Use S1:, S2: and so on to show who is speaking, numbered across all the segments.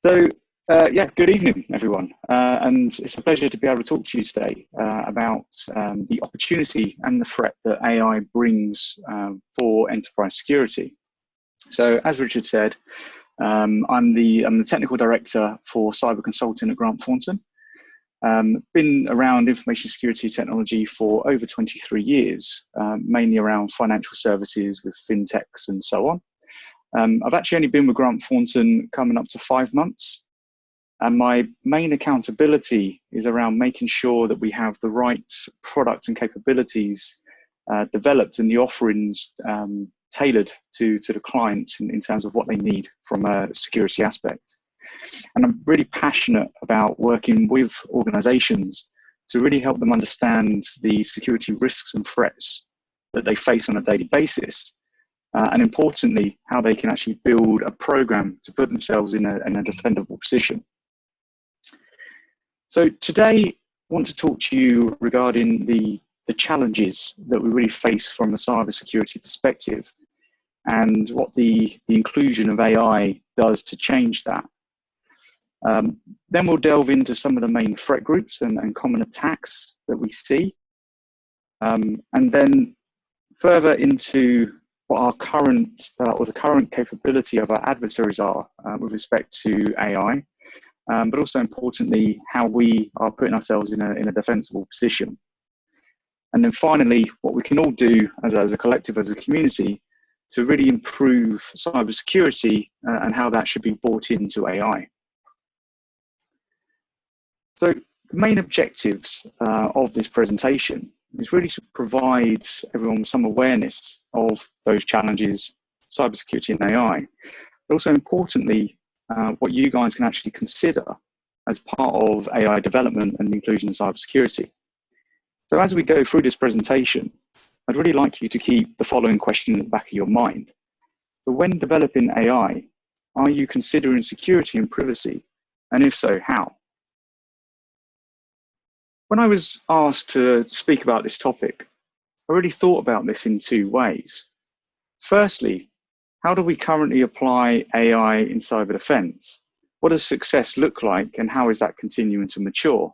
S1: Yeah, good evening, everyone. And it's a pleasure to be able to talk to you today about the opportunity and the threat that AI brings for enterprise security. So, as Richard said, I'm the technical director for cyber consulting at Grant Thornton. Been around information security technology for over 23 years, mainly around financial services with fintechs and so on. I've actually only been with Grant Thornton coming up to 5 months. And my main accountability is around making sure that we have the right product and capabilities developed and the offerings tailored to the clients in terms of what they need from a security aspect. And I'm really passionate about working with organizations to really help them understand the security risks and threats that they face on a daily basis. And importantly, how they can actually build a program to put themselves in a defendable position. So today, I want to talk to you regarding the challenges that we really face from a cybersecurity perspective and what the inclusion of AI does to change that. Then we'll delve into some of the main threat groups and common attacks that we see. And then further into what our current, or the current capability of our adversaries are with respect to AI. But also importantly, how we are putting ourselves in a defensible position. And then finally, what we can all do as a collective, as a community, to really improve cybersecurity and how that should be brought into AI. So the main objectives of this presentation is really to provide everyone with some awareness of those challenges, cybersecurity and AI, but also importantly, what you guys can actually consider as part of AI development and inclusion in cybersecurity. So as we go through this presentation, I'd really like you to keep the following question in the back of your mind. But when developing AI, are you considering security and privacy? And if so, how? When I was asked to speak about this topic, I really thought about this in two ways. Firstly, how do we currently apply AI in cyber defense? What does success look like and how is that continuing to mature?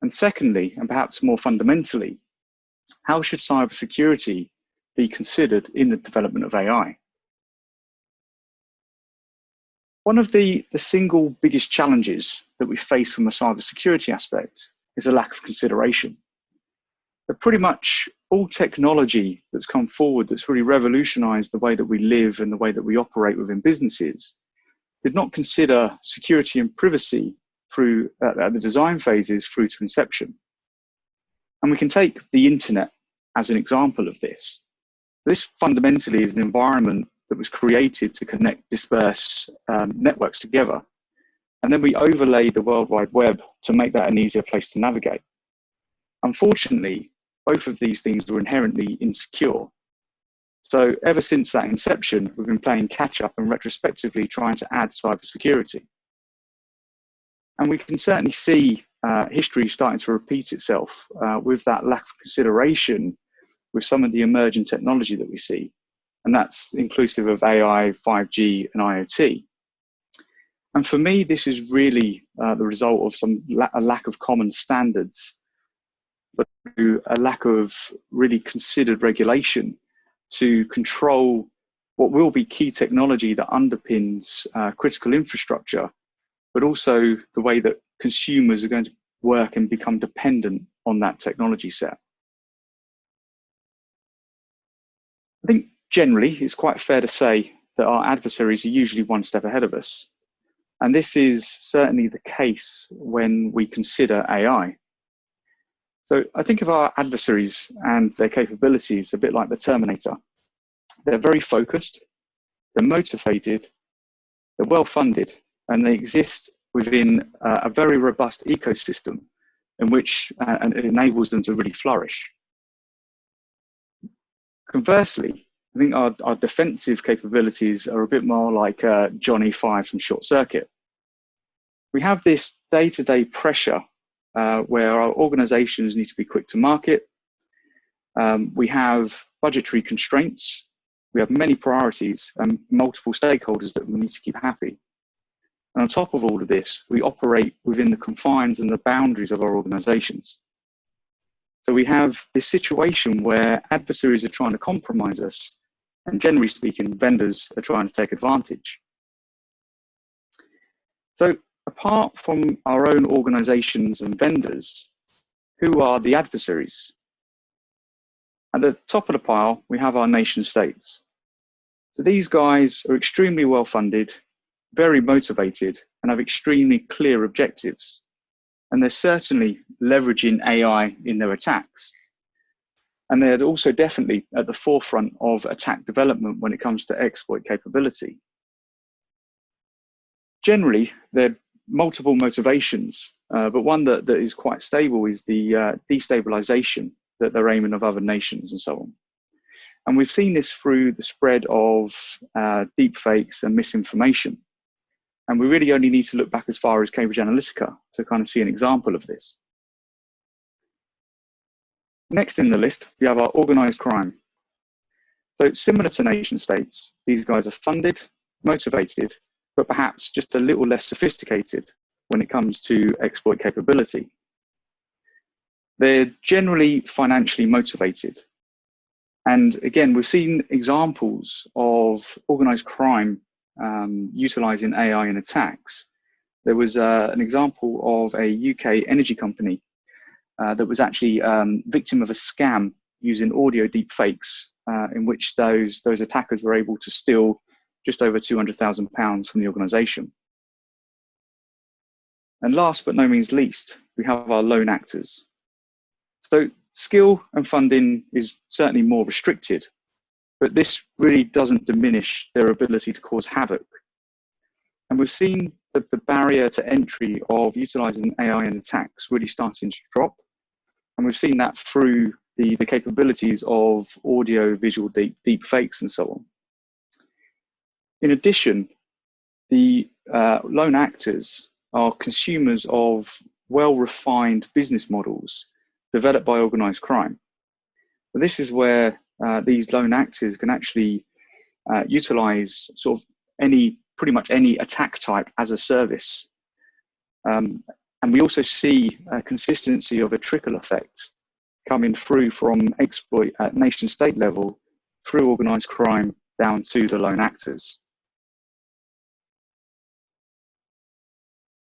S1: And secondly, and perhaps more fundamentally, how should cybersecurity be considered in the development of AI? One of the single biggest challenges that we face from a cybersecurity aspect is a lack of consideration. But pretty much all technology that's come forward that's really revolutionized the way that we live and the way that we operate within businesses did not consider security and privacy through at the design phases through to inception. And we can take the internet as an example of this. This fundamentally is an environment that was created to connect dispersed networks together. And then we overlay the World Wide Web to make that an easier place to navigate. Unfortunately, both of these things were inherently insecure. So ever since that inception, we've been playing catch up and retrospectively trying to add cybersecurity. And we can certainly see history starting to repeat itself with that lack of consideration with some of the emerging technology that we see. And that's inclusive of AI, 5G and IoT. And for me, this is really the result of a lack of common standards, but a lack of really considered regulation to control what will be key technology that underpins critical infrastructure, but also the way that consumers are going to work and become dependent on that technology set. I think generally it's quite fair to say that our adversaries are usually one step ahead of us. And this is certainly the case when we consider AI. So I think of our adversaries and their capabilities a bit like the Terminator. They're very focused, they're motivated, they're well funded, and they exist within a very robust ecosystem in which and it enables them to really flourish. Conversely, I think our defensive capabilities are a bit more like Johnny 5 from Short Circuit. We have this day-to-day pressure where our organizations need to be quick to market. We have budgetary constraints. We have many priorities and multiple stakeholders that we need to keep happy. And on top of all of this, we operate within the confines and the boundaries of our organizations. So we have this situation where adversaries are trying to compromise us, and generally speaking, vendors are trying to take advantage. So apart from our own organizations and vendors, who are the adversaries? At the top of the pile, we have our nation states. So these guys are extremely well funded, very motivated, and have extremely clear objectives. And they're certainly leveraging AI in their attacks. And they're also definitely at the forefront of attack development when it comes to exploit capability. Generally, there are multiple motivations, but one that is quite stable is the destabilization that they're aiming of other nations and so on. And we've seen this through the spread of deep fakes and misinformation. And we really only need to look back as far as Cambridge Analytica to kind of see an example of this. Next in the list, we have our organized crime. So similar to nation states, these guys are funded, motivated, but perhaps just a little less sophisticated when it comes to exploit capability. They're generally financially motivated. And again, we've seen examples of organized crime utilizing AI in attacks. There was an example of a UK energy company that was actually victim of a scam using audio deep fakes, in which those attackers were able to steal just over £200,000 from the organization. And last but no means least, we have our lone actors. So skill and funding is certainly more restricted, but this really doesn't diminish their ability to cause havoc. And we've seen that the barrier to entry of utilizing AI in attacks really starting to drop. And we've seen that through the capabilities of audio, visual, deep fakes and so on. In addition, the lone actors are consumers of well-refined business models developed by organized crime. But this is where these lone actors can actually utilize sort of pretty much any attack type as a service. And we also see a consistency of a trickle effect coming through from exploit at nation state level through organized crime down to the lone actors.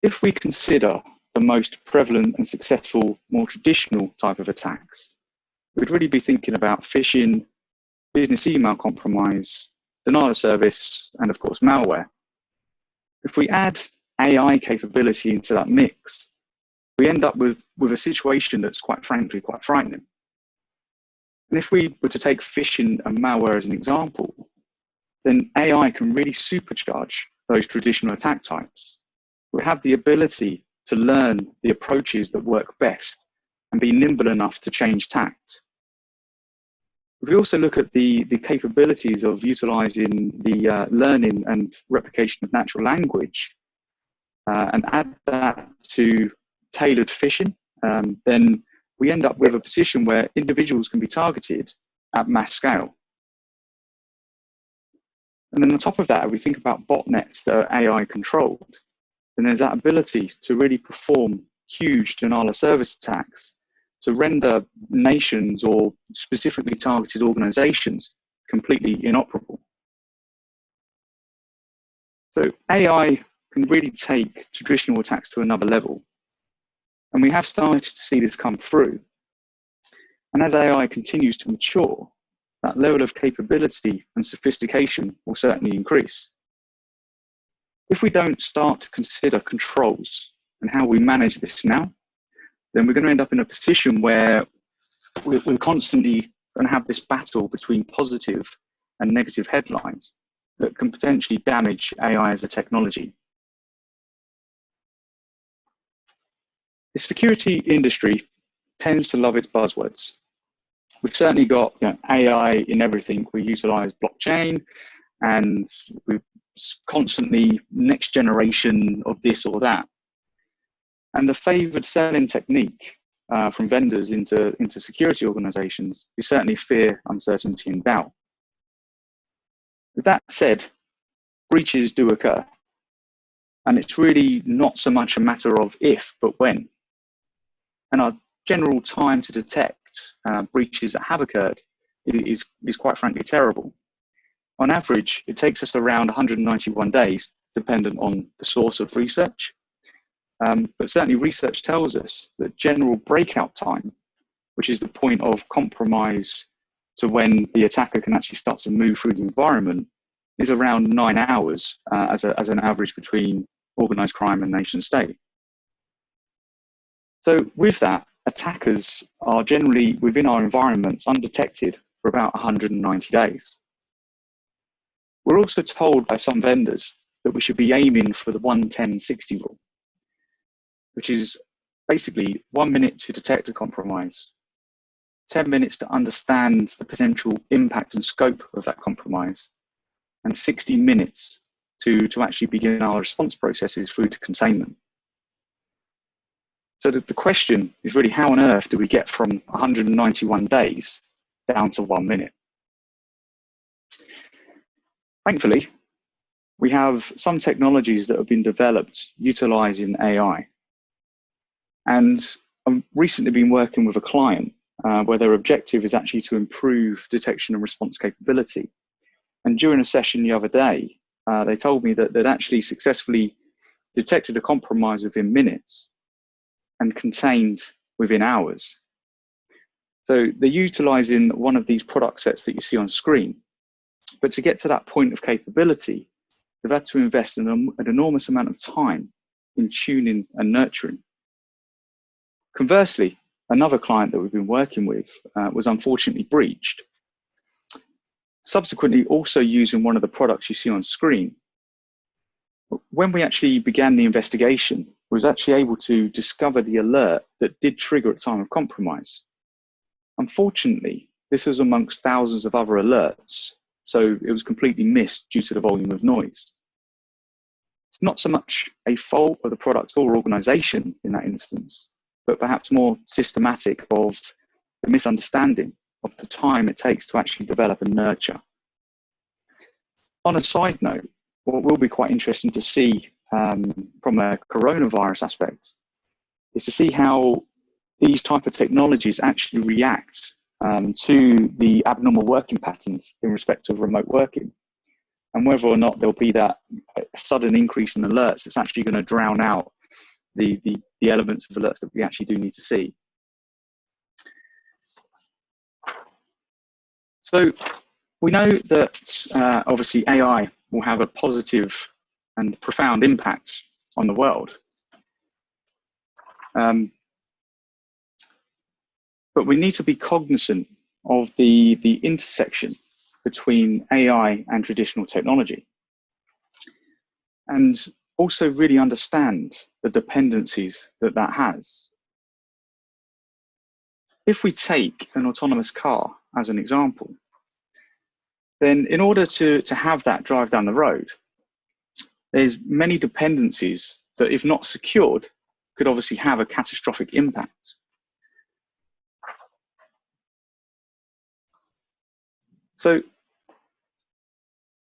S1: If we consider the most prevalent and successful, more traditional type of attacks, we'd really be thinking about phishing, business email compromise, denial of service, and of course, malware. If we add AI capability into that mix, we end up with a situation that's quite frankly quite frightening. And if we were to take phishing and malware as an example, then AI can really supercharge those traditional attack types. We have the ability to learn the approaches that work best and be nimble enough to change tact. If we also look at the capabilities of utilizing the learning and replication of natural language and add that to tailored phishing, then we end up with a position where individuals can be targeted at mass scale. And then on top of that, we think about botnets that are AI controlled. And there's that ability to really perform huge denial of service attacks to render nations or specifically targeted organizations completely inoperable. So AI can really take traditional attacks to another level. And we have started to see this come through. And as AI continues to mature, that level of capability and sophistication will certainly increase. If we don't start to consider controls and how we manage this now, then we're going to end up in a position where we're constantly going to have this battle between positive and negative headlines that can potentially damage AI as a technology. The security industry tends to love its buzzwords. We've certainly got AI in everything. We utilize blockchain and we're constantly next generation of this or that. And the favored selling technique from vendors into security organizations is certainly fear, uncertainty, and doubt. With that said, breaches do occur. And it's really not so much a matter of if, but when. And our general time to detect breaches that have occurred is quite frankly terrible. On average, it takes us around 191 days, dependent on the source of research. But certainly research tells us that general breakout time, which is the point of compromise to when the attacker can actually start to move through the environment, is around 9 hours as an average between organized crime and nation state. So with that, attackers are generally within our environments undetected for about 190 days. We're also told by some vendors that we should be aiming for the 1-10-60 rule, which is basically 1 minute to detect a compromise, 10 minutes to understand the potential impact and scope of that compromise, and 60 minutes to actually begin our response processes through to containment. So the question is really, how on earth do we get from 191 days down to 1 minute? Thankfully, we have some technologies that have been developed utilizing AI. And I've recently been working with a client where their objective is actually to improve detection and response capability. And during a session the other day, they told me that they'd actually successfully detected a compromise within minutes and contained within hours. So they're utilizing one of these product sets that you see on screen. But to get to that point of capability, they've had to invest an enormous amount of time in tuning and nurturing. Conversely, another client that we've been working with was unfortunately breached. Subsequently, also using one of the products you see on screen, when we actually began the investigation, we was actually able to discover the alert that did trigger at time of compromise. Unfortunately, this was amongst thousands of other alerts, so it was completely missed due to the volume of noise. It's not so much a fault of the product or organization in that instance, but perhaps more systematic of the misunderstanding of the time it takes to actually develop and nurture. On a side note, what will be quite interesting to see from a coronavirus aspect is to see how these type of technologies actually react to the abnormal working patterns in respect of remote working, and whether or not there'll be that sudden increase in alerts that's actually going to drown out the elements of alerts that we actually do need to see. So we know that obviously AI will have a positive and profound impact on the world. But we need to be cognizant of the intersection between AI and traditional technology, and also really understand the dependencies that that has. If we take an autonomous car as an example, then in order to have that drive down the road, there's many dependencies that, if not secured, could obviously have a catastrophic impact. So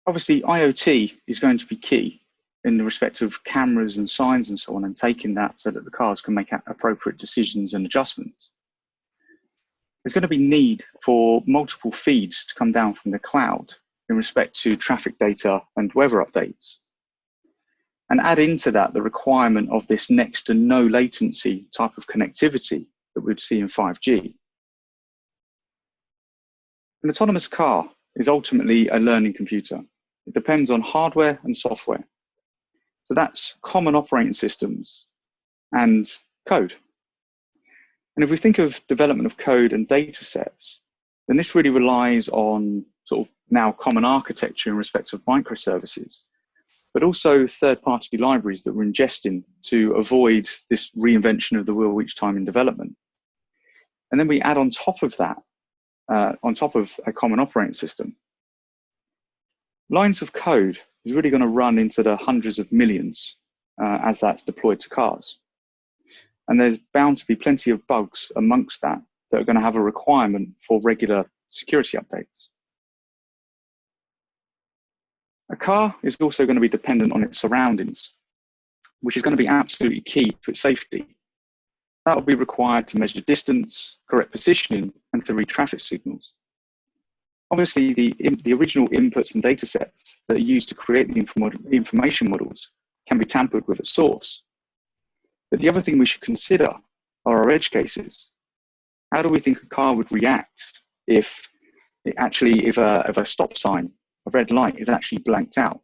S1: obviously IoT is going to be key in the respect of cameras and signs and so on, and taking that so that the cars can make appropriate decisions and adjustments. There's going to be need for multiple feeds to come down from the cloud in respect to traffic data and weather updates. And add into that the requirement of this next to no latency type of connectivity that we'd see in 5G. An autonomous car is ultimately a learning computer. It depends on hardware and software. So that's common operating systems and code. And if we think of development of code and data sets, then this really relies on sort of now common architecture in respect of microservices, but also third-party libraries that we're ingesting to avoid this reinvention of the wheel each time in development. And then we add on top of that, on top of a common operating system, lines of code is really going to run into the hundreds of millions as that's deployed to cars. And there's bound to be plenty of bugs amongst that that are going to have a requirement for regular security updates. A car is also going to be dependent on its surroundings. which is going to be absolutely key to its safety. That will be required to measure distance, correct positioning, and to read traffic signals. Obviously, the original inputs and data sets that are used to create the information models can be tampered with at source. But the other thing we should consider are our edge cases. How do we think a car would react if a stop sign, a red light, is actually blanked out?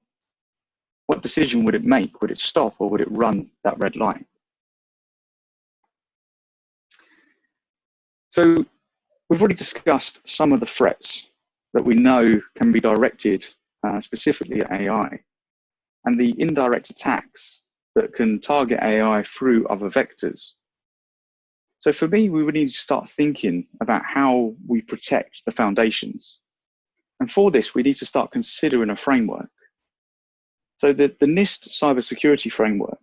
S1: What decision would it make? Would it stop or would it run that red light? So we've already discussed some of the threats that we know can be directed specifically at AI, and the indirect attacks that can target AI through other vectors. So for me, we really need to start thinking about how we protect the foundations. And for this, we need to start considering a framework. So the NIST cybersecurity framework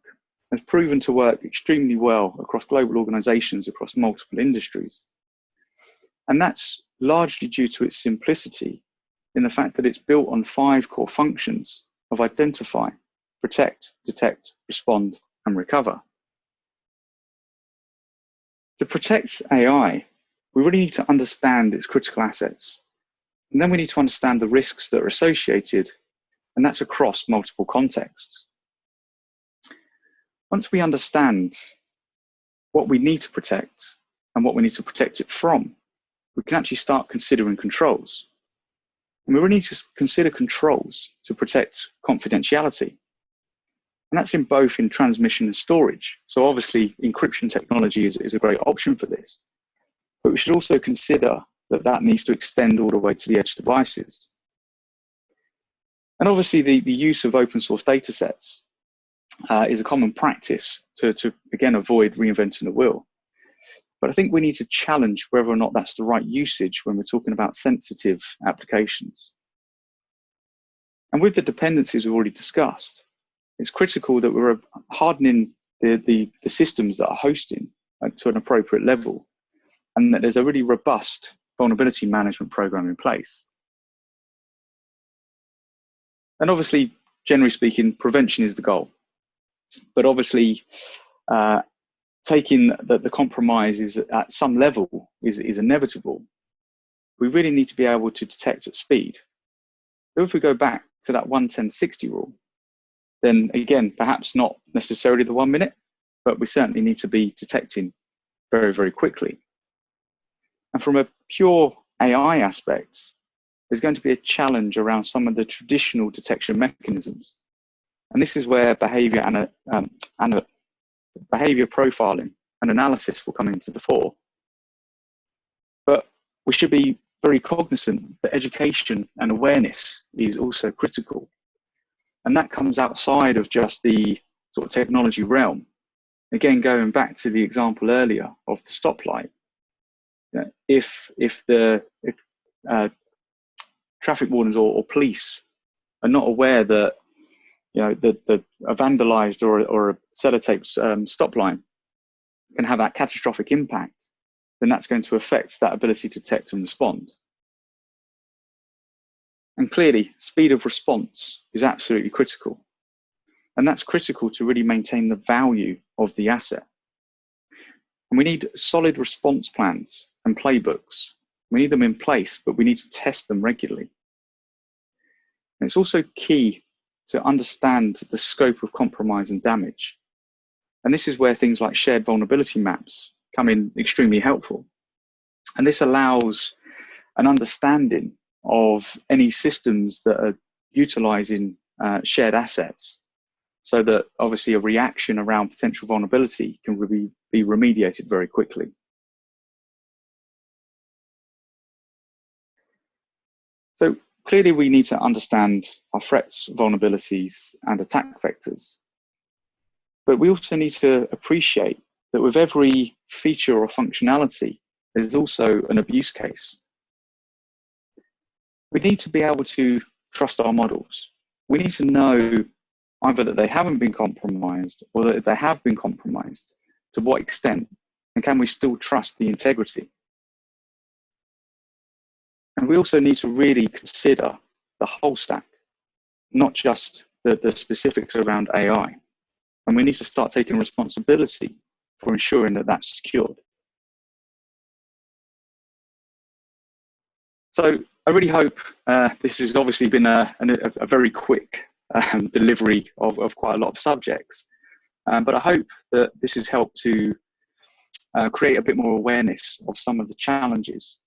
S1: has proven to work extremely well across global organizations, across multiple industries. And that's largely due to its simplicity in the fact that it's built on 5 core functions of identify, protect, detect, respond, and recover. To protect AI, we really need to understand its critical assets. And then we need to understand the risks that are associated, and that's across multiple contexts. Once we understand what we need to protect and what we need to protect it from, we can actually start considering controls. And we really need to consider controls to protect confidentiality. And that's in both in transmission and storage. So obviously encryption technology is a great option for this. But we should also consider that needs to extend all the way to the edge devices. And obviously the use of open source data sets is a common practice to again avoid reinventing the wheel. But I think we need to challenge whether or not that's the right usage when we're talking about sensitive applications. And with the dependencies we've already discussed, it's critical that we're hardening the systems that are hosting to an appropriate level, and that there's a really robust vulnerability management program in place. And obviously, generally speaking, prevention is the goal. But obviously, taking the compromise is at some level is inevitable. We really need to be able to detect at speed. So if we go back to that 1-10-60 rule, then again, perhaps not necessarily the 1 minute, but we certainly need to be detecting very, very quickly. And from a pure AI aspect, there's going to be a challenge around some of the traditional detection mechanisms. And this is where behavior profiling and analysis will come into the fore. But we should be very cognizant that education and awareness is also critical. And that comes outside of just the sort of technology realm. Again, going back to the example earlier of the stoplight, if traffic wardens or police are not aware that that a vandalized or a sellotape stop line can have that catastrophic impact, then that's going to affect that ability to detect and respond. And clearly, speed of response is absolutely critical. And that's critical to really maintain the value of the asset. And we need solid response plans and playbooks. We need them in place, but we need to test them regularly. And it's also key to understand the scope of compromise and damage. And this is where things like shared vulnerability maps come in extremely helpful. And this allows an understanding of any systems that are utilizing shared assets, so that obviously a reaction around potential vulnerability can be remediated very quickly. So clearly we need to understand our threats, vulnerabilities, and attack vectors. But we also need to appreciate that with every feature or functionality, there's also an abuse case. We need to be able to trust our models. We need to know either that they haven't been compromised or that if they have been compromised, to what extent, and can we still trust the integrity? And we also need to really consider the whole stack, not just the specifics around AI. And we need to start taking responsibility for ensuring that that's secured. So I really hope this has obviously been a very quick delivery of quite a lot of subjects. But I hope that this has helped to create a bit more awareness of some of the challenges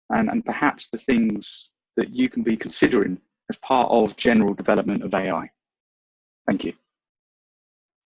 S1: and perhaps the things that you can be considering as part of general development of AI. Thank you.